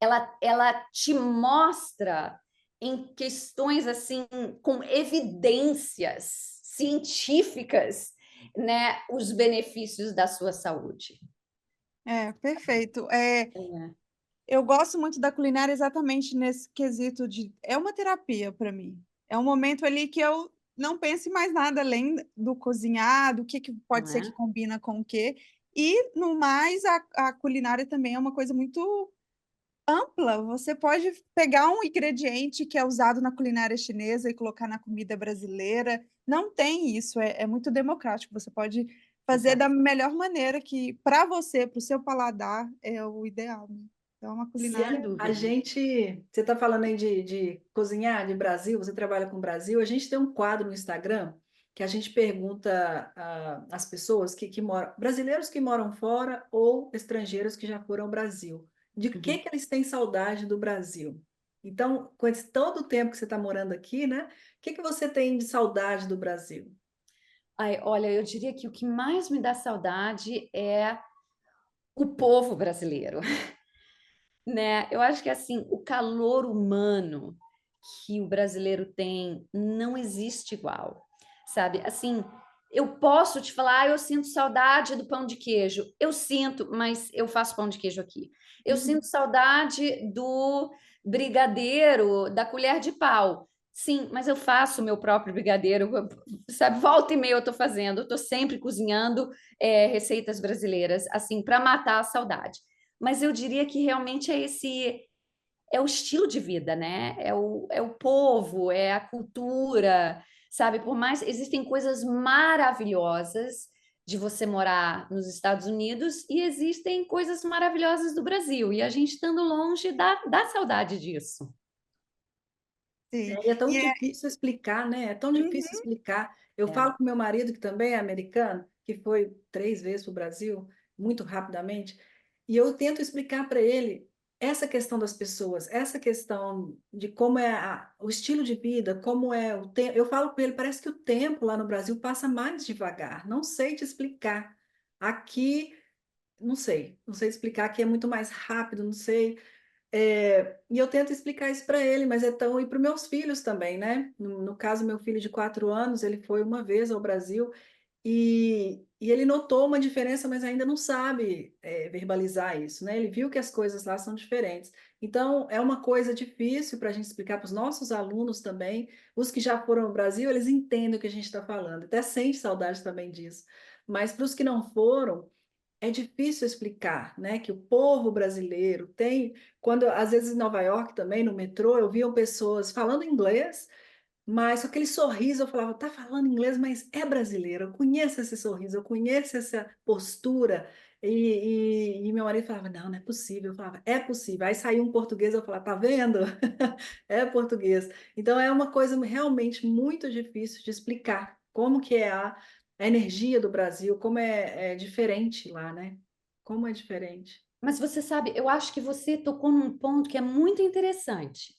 ela te mostra em questões assim, com evidências científicas, né, os benefícios da sua saúde. Perfeito. É. Eu gosto muito da culinária exatamente nesse quesito de... É uma terapia para mim. É um momento ali que eu não penso em mais nada além do cozinhar, do que Não pode ser que é? combina com o quê. E, no mais, a culinária também é uma coisa muito ampla. Você pode pegar um ingrediente que é usado na culinária chinesa e colocar na comida brasileira. Não tem isso, é muito democrático. Você pode fazer da Exato. melhor maneira que, para você, para o seu paladar, é o ideal, né? Então, uma Sem culinária. dúvida. Você está falando aí de cozinhar, de Brasil, você trabalha com o Brasil. A gente tem um quadro no Instagram que a gente pergunta às pessoas que moram, brasileiros que moram fora ou estrangeiros que já foram ao Brasil, de Uhum. que eles têm saudade do Brasil. Então, com todo o tempo que você está morando aqui, né? O que você tem de saudade do Brasil? Ai, olha, eu diria que o que mais me dá saudade é o povo brasileiro, né? Eu acho que assim, o calor humano que o brasileiro tem não existe igual, sabe? Assim, eu posso te falar, eu sinto saudade do pão de queijo. Eu sinto, mas eu faço pão de queijo aqui. Eu sinto saudade do brigadeiro, da colher de pau. Sim, mas eu faço o meu próprio brigadeiro, sabe? Volta e meia eu tô fazendo, eu tô sempre cozinhando receitas brasileiras, assim, para matar a saudade. Mas eu diria que realmente é o estilo de vida, né? É o povo, é a cultura, sabe? Por mais existem coisas maravilhosas de você morar nos Estados Unidos e existem coisas maravilhosas do Brasil. E a gente estando longe dá saudade disso. Sim. E é tão E é, difícil explicar, né? É tão difícil uhum, explicar. Eu É. falo com meu marido, que também é americano, que foi 3 vezes para o Brasil, muito rapidamente, e eu tento explicar para ele essa questão das pessoas, essa questão de como é o estilo de vida, como é o tempo. Eu falo com ele, parece que o tempo lá no Brasil passa mais devagar. Não sei te explicar. Aqui, não sei explicar, aqui é muito mais rápido, não sei. E eu tento explicar isso para ele, mas é tão. E para os meus filhos também, né? No caso, meu filho de 4 anos, ele foi uma vez ao Brasil e ele notou uma diferença, mas ainda não sabe, verbalizar isso, né? Ele viu que as coisas lá são diferentes. Então, é uma coisa difícil para a gente explicar para os nossos alunos também. Os que já foram ao Brasil, eles entendem o que a gente está falando, até sente saudade também disso. Mas para os que não foram, é difícil explicar, né, que o povo brasileiro tem, quando às vezes em Nova York também no metrô eu via pessoas falando inglês, mas com aquele sorriso eu falava, tá falando inglês, mas é brasileiro. Eu conheço esse sorriso, eu conheço essa postura. E meu marido falava, não, não é possível. Eu falava, é possível. Aí saiu um português, eu falava, tá vendo? É português. Então é uma coisa realmente muito difícil de explicar como que é a energia do Brasil, como é diferente lá, né? Como é diferente. Mas você sabe, eu acho que você tocou num ponto que é muito interessante.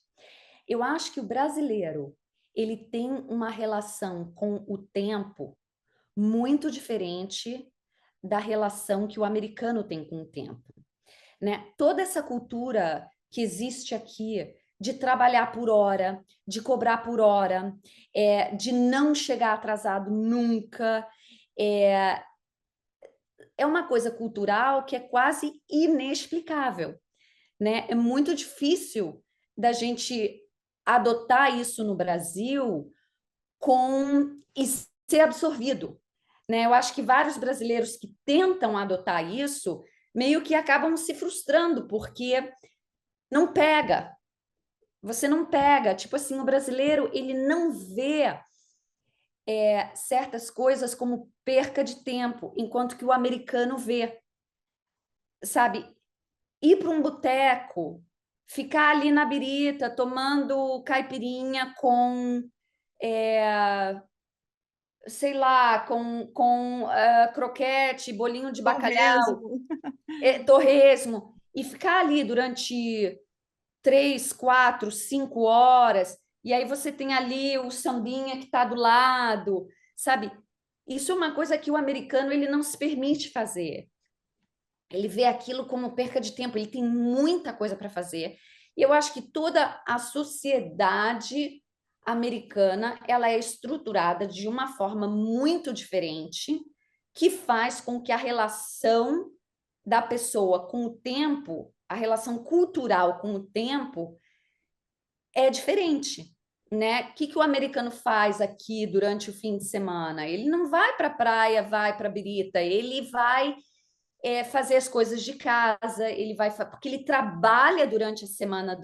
Eu acho que o brasileiro, ele tem uma relação com o tempo muito diferente da relação que o americano tem com o tempo, né? Toda essa cultura que existe aqui de trabalhar por hora, de cobrar por hora, de não chegar atrasado nunca, é, é uma coisa cultural que é quase inexplicável, né? É muito difícil da gente adotar isso no Brasil e ser absorvido, né? Eu acho que vários brasileiros que tentam adotar isso meio que acabam se frustrando porque não pega. Você não pega, tipo assim, o brasileiro ele não vê certas coisas como perca de tempo, enquanto que o americano vê, sabe? Ir para um boteco, ficar ali na birita tomando caipirinha com sei lá, com croquete, bolinho de bacalhau, torresmo. torresmo, e ficar ali durante 3, 4, 5 horas, e aí você tem ali o sambinha que está do lado, sabe? Isso é uma coisa que o americano ele não se permite fazer. Ele vê aquilo como perca de tempo, ele tem muita coisa para fazer. E eu acho que toda a sociedade americana, ela é estruturada de uma forma muito diferente, que faz com que a relação da pessoa com o tempo, a relação cultural com o tempo é diferente, né? O que que o americano faz aqui durante o fim de semana? Ele não vai para a praia, vai para a birita, ele vai fazer as coisas de casa, ele vai porque ele trabalha durante a semana,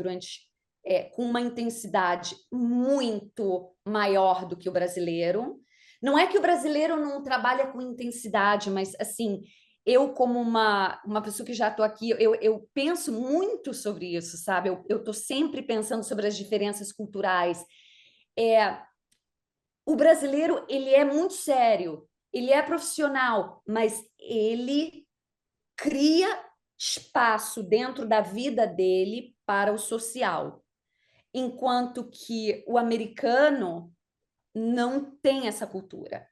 com uma intensidade muito maior do que o brasileiro. Não é que o brasileiro não trabalha com intensidade, mas assim, eu como uma pessoa que já estou aqui, eu penso muito sobre isso, sabe? Eu estou sempre pensando sobre as diferenças culturais. O brasileiro, ele é muito sério, ele é profissional, mas ele cria espaço dentro da vida dele para o social, enquanto que o americano não tem essa cultura.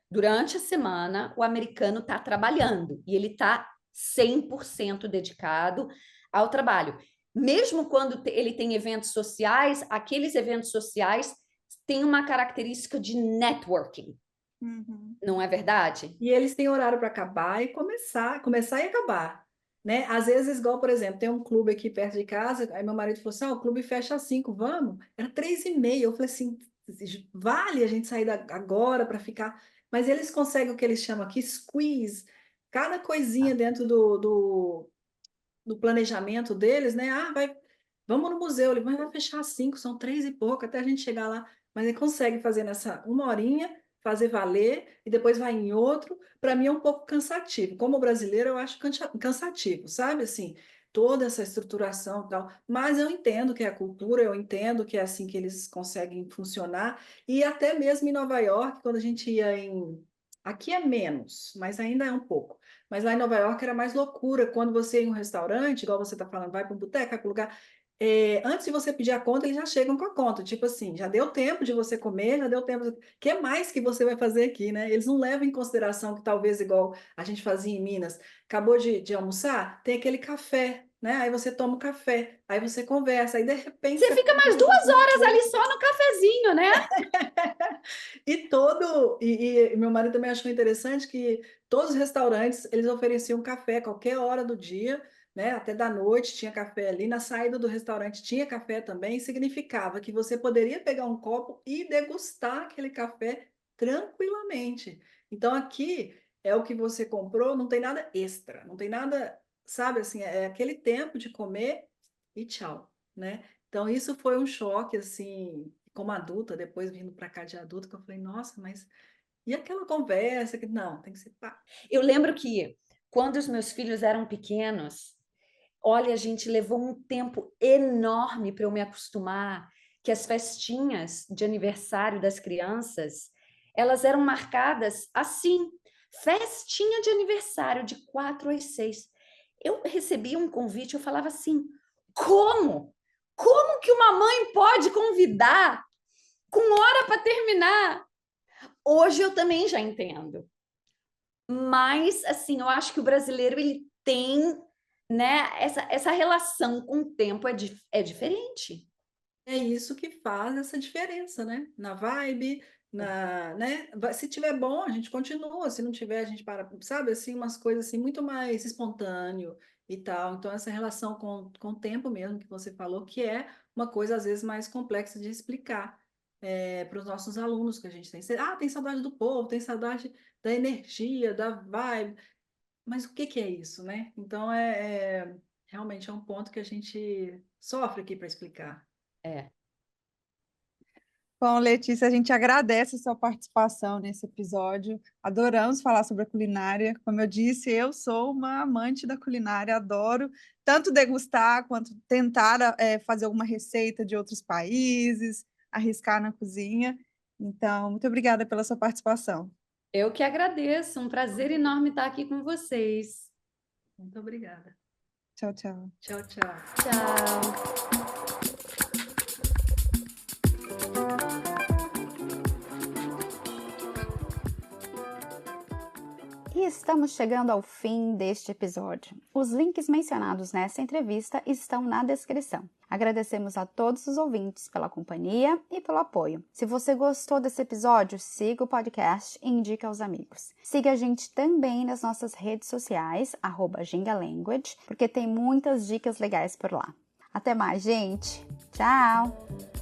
Durante a semana, o americano está trabalhando e ele está 100% dedicado ao trabalho. Mesmo quando ele tem eventos sociais, aqueles eventos sociais têm uma característica de networking. Uhum. Não é verdade? E eles têm horário para acabar e começar e acabar, né? Às vezes, igual, por exemplo, tem um clube aqui perto de casa, aí meu marido falou assim, o clube fecha às 5, vamos? Era 3h30, eu falei assim, vale a gente sair agora para ficar... Mas eles conseguem o que eles chamam aqui, squeeze, cada coisinha dentro do planejamento deles, né? Vamos no museu, ele vai fechar às 5, são 3 e pouco, até a gente chegar lá. Mas ele consegue fazer nessa 1 horinha, fazer valer, e depois vai em outro. Para mim é um pouco cansativo. Como brasileiro, eu acho cansativo, sabe? Assim, toda essa estruturação e tal. Mas eu entendo que é a cultura, eu entendo que é assim que eles conseguem funcionar. E até mesmo em Nova York, quando a gente ia em... Aqui é menos, mas ainda é um pouco. Mas lá em Nova York era mais loucura. Quando você ia em um restaurante, igual você está falando, vai para um boteco, vai para um lugar. Antes de você pedir a conta, eles já chegam com a conta. Tipo assim, já deu tempo de você comer, já deu tempo. O que mais que você vai fazer aqui, né? Eles não levam em consideração que talvez, igual a gente fazia em Minas, acabou de almoçar, tem aquele café, né? Aí você toma um café, aí você conversa, aí de repente. Você fica mais 2 horas ali só no cafezinho, né? E meu marido também achou interessante que todos os restaurantes eles ofereciam café a qualquer hora do dia, né? Até da noite tinha café ali. Na saída do restaurante tinha café também. Significava que você poderia pegar um copo e degustar aquele café tranquilamente. Então aqui é o que você comprou, não tem nada extra, não tem nada, sabe assim, é aquele tempo de comer e tchau, né? Então isso foi um choque assim como adulta, depois vindo para cá de adulta, que eu falei, nossa, mas e aquela conversa que não, tem que ser pá. Eu lembro que quando os meus filhos eram pequenos, olha, a gente levou um tempo enorme para eu me acostumar que as festinhas de aniversário das crianças, elas eram marcadas assim, festinha de aniversário de 4 às 6. Eu recebia um convite, eu falava assim, como? Como que uma mãe pode convidar com hora para terminar? Hoje eu também já entendo. Mas, assim, eu acho que o brasileiro, ele tem, né, essa relação com o tempo é diferente. É isso que faz essa diferença, né? Na vibe, né? Se tiver bom, a gente continua, se não tiver, a gente para, sabe? Assim, umas coisas assim muito mais espontâneo e tal. Então, essa relação com o tempo mesmo que você falou, que é uma coisa às vezes mais complexa de explicar para os nossos alunos que a gente tem. Tem saudade do povo, tem saudade da energia, da vibe. Mas o que que é isso, né? Então, realmente é um ponto que a gente sofre aqui para explicar. É. Bom, Letícia, a gente agradece a sua participação nesse episódio. Adoramos falar sobre a culinária. Como eu disse, eu sou uma amante da culinária, adoro tanto degustar quanto tentar fazer alguma receita de outros países, arriscar na cozinha. Então, muito obrigada pela sua participação. Eu que agradeço, um prazer enorme estar aqui com vocês. Muito obrigada. Tchau, tchau. Tchau, tchau. Tchau. E estamos chegando ao fim deste episódio. Os links mencionados nessa entrevista estão na descrição. Agradecemos a todos os ouvintes pela companhia e pelo apoio. Se você gostou desse episódio, siga o podcast e indique aos amigos. Siga a gente também nas nossas redes sociais, @gingalanguage, porque tem muitas dicas legais por lá. Até mais, gente! Tchau!